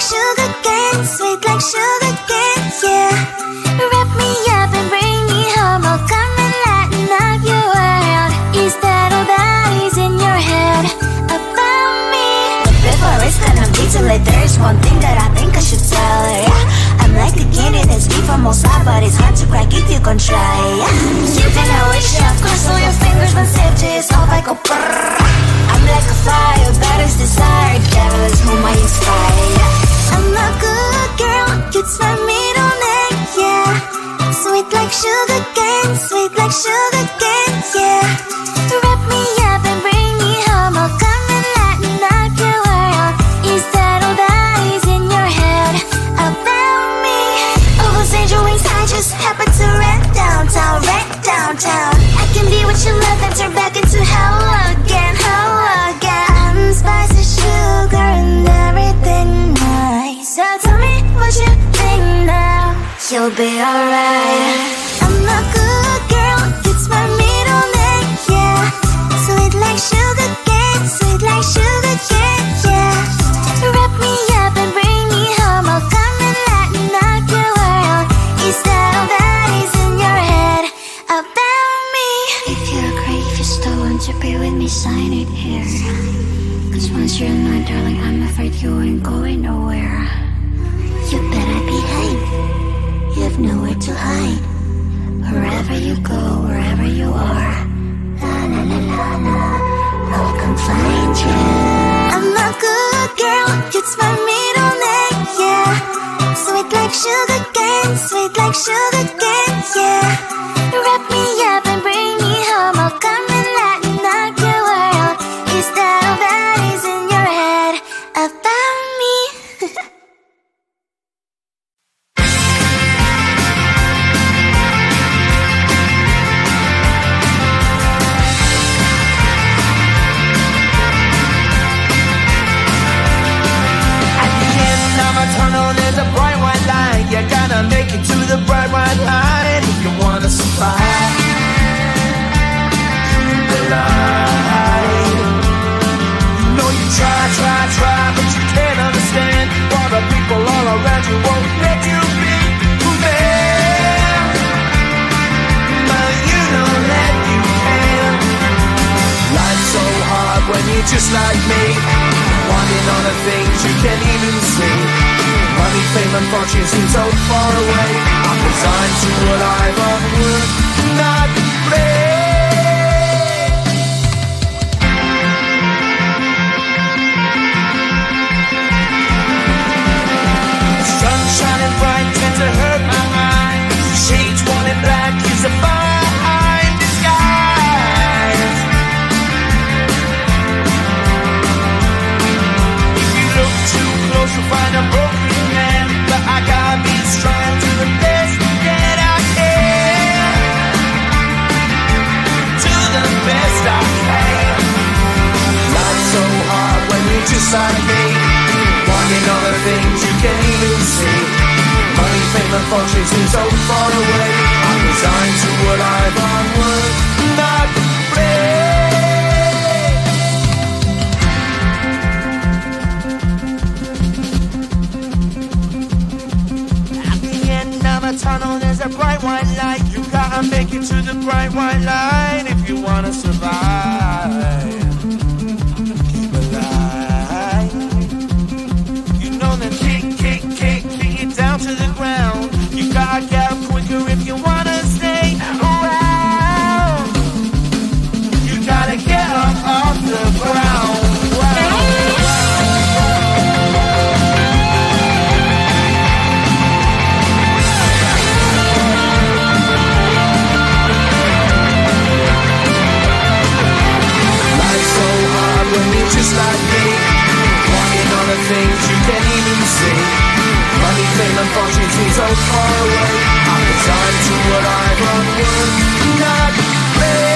sugar cane, sweet like sugar cane, yeah. Wrap me up and bring me home, I'll come and lighten up your world. Is that all that is in your head about me? But before it's gonna be too late, there is one thing that I think I should tell her, yeah. I'm like the candy that's deep from outside, but it's hard to crack if you can try, yeah. You can always shove, cross all your fingers when safety is off, I go brrrr. I'm like a fire, that is desire, devil is whom I inspire, yeah. I'm a good girl, it's my middle name, yeah. Sweet like sugar cane, sweet like sugar cane, yeah. Wrap me up and bring me home, I'll come and lighten up your world. Is that all that is in your head about me? Oh, those angel wings I just happen to rent downtown, rent downtown. I can be what you love and turn back into hell again, hell again. I'm spicy sugar and everything nice. So tell me what you think now, you'll be alright. I'm a good girl, it's my middle name, yeah. Sweet like sugar cane, sweet like sugar cane, yeah. Wrap me up and bring me home, I'll come and lighten up your world. Is that all that is in your head about me? If you're a crave, still want to be with me, sign it here. Cause once you're mine, darling, I'm afraid you ain't going nowhere. You better behave, you have nowhere to hide. Wherever you go, wherever you are, la la la la la, I'll come find you. I'm a good girl, it's my middle name, yeah. Sweet like sugar cane, sweet like sugar cane, yeah. Wrap me up and bring me home, I'll come and lighten up your world. Is that all that is in your head about me? Tunnel, there's a bright white light. You gotta make it to the bright white light if you wanna survive. The light. You know you try, but you can't understand why the people all around you won't let you be who they are. But you know that you can. Life's so hard when you're just like me, wanting all the things you can't even see. Money, fame and fortune seem so far away. I'm resigned to a life of work, not play. Sun shining bright tends to hurt my mind. Shades worn in black is a fine disguise. If you look too close you'll find a broken man, but I gotta be strong to the best that I can. To the best I can. Life's so hard when you're just like me, wanting all the things you can't even see. Money, fame and fortune seem so far away. I'm resigned to a life on work, not play. Tunnel, there's a bright white light. You gotta make it to the bright white light if you wanna survive. Keep alive. You know that kick it down to the ground. You gotta get up quicker if you wanna stay around. You gotta get up off the ground. Just like me, wanting all the things you can't even see. Money, fame and fortune seem so far away. I'm resigned to what I've unworked, not play.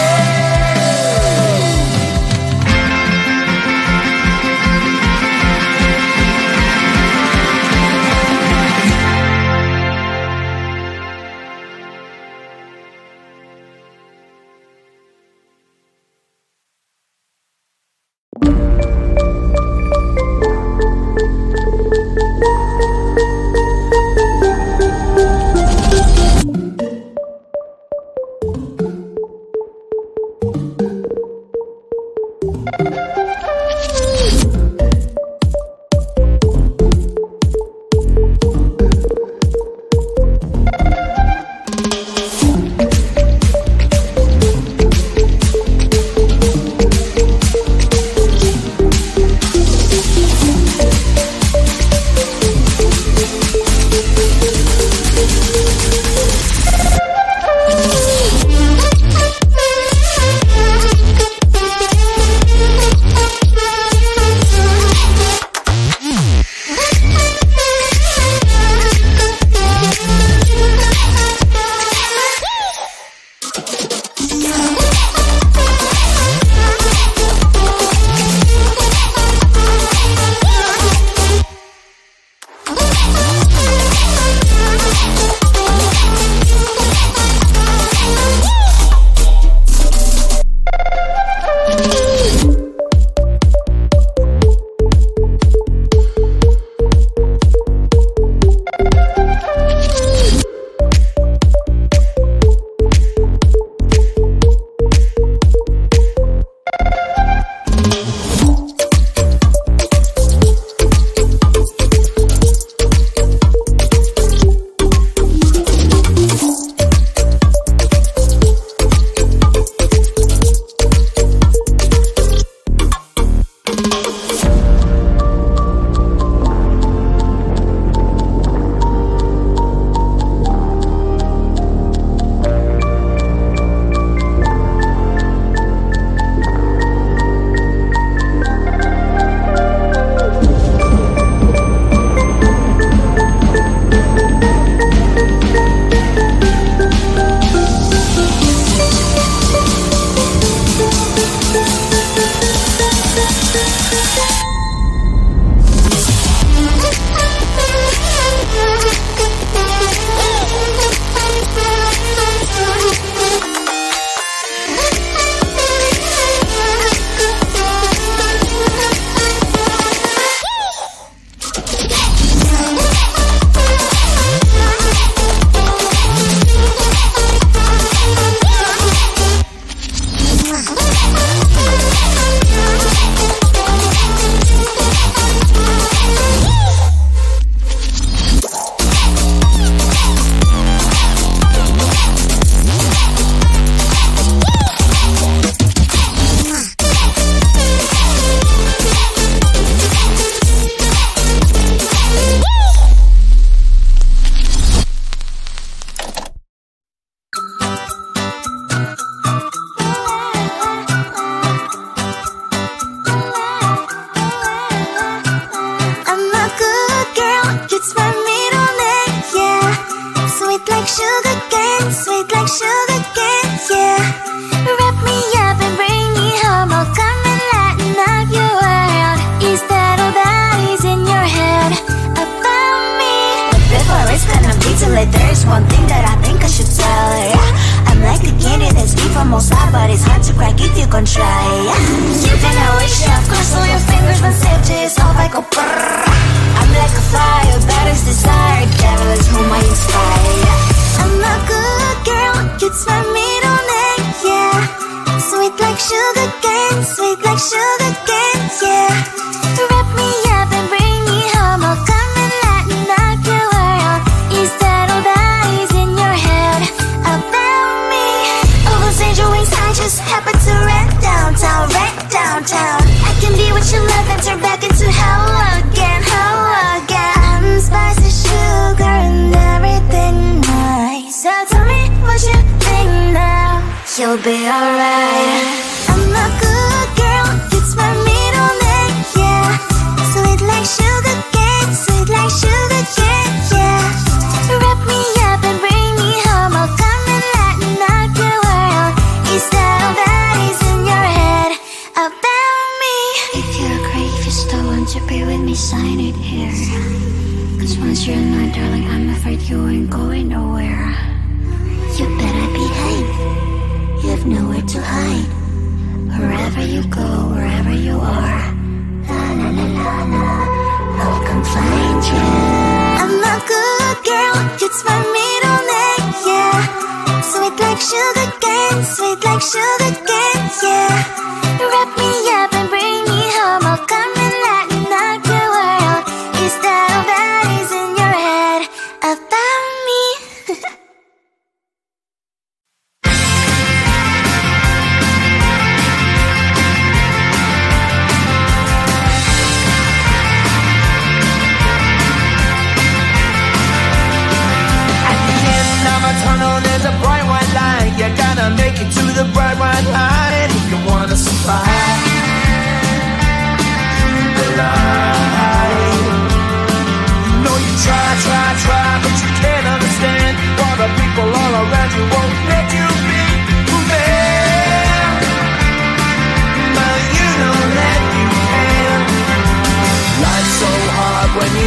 People all around you won't let you be who they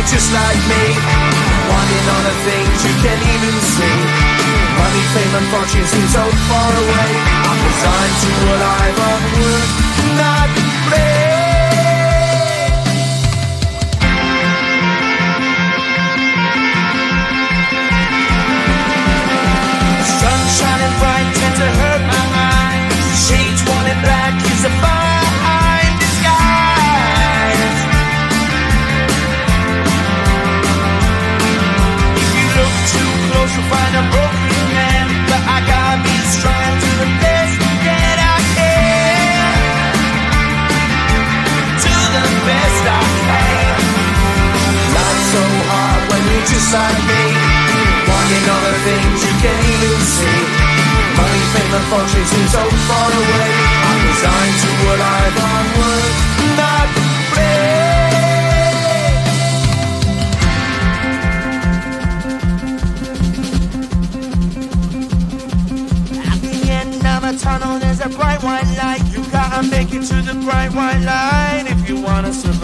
you're just like me, wanting all the things you can't even see. Money, fame and fortune seem so far away. I'm resigned to what I've would not play. Sun shining bright tends to hurt my eyes. Shades worn in black is a fine disguise. If you look too close you'll find a broken man, but I got me strong to the best that I can. To the best I can. Life's so hard when you're just like me, wanting all the things you can't even see. Money, fame and fortune seem so far away. I'm resigned to what I've would not play. At the end of a tunnel there's a bright white light. You gotta make it to the bright white light if you wanna survive.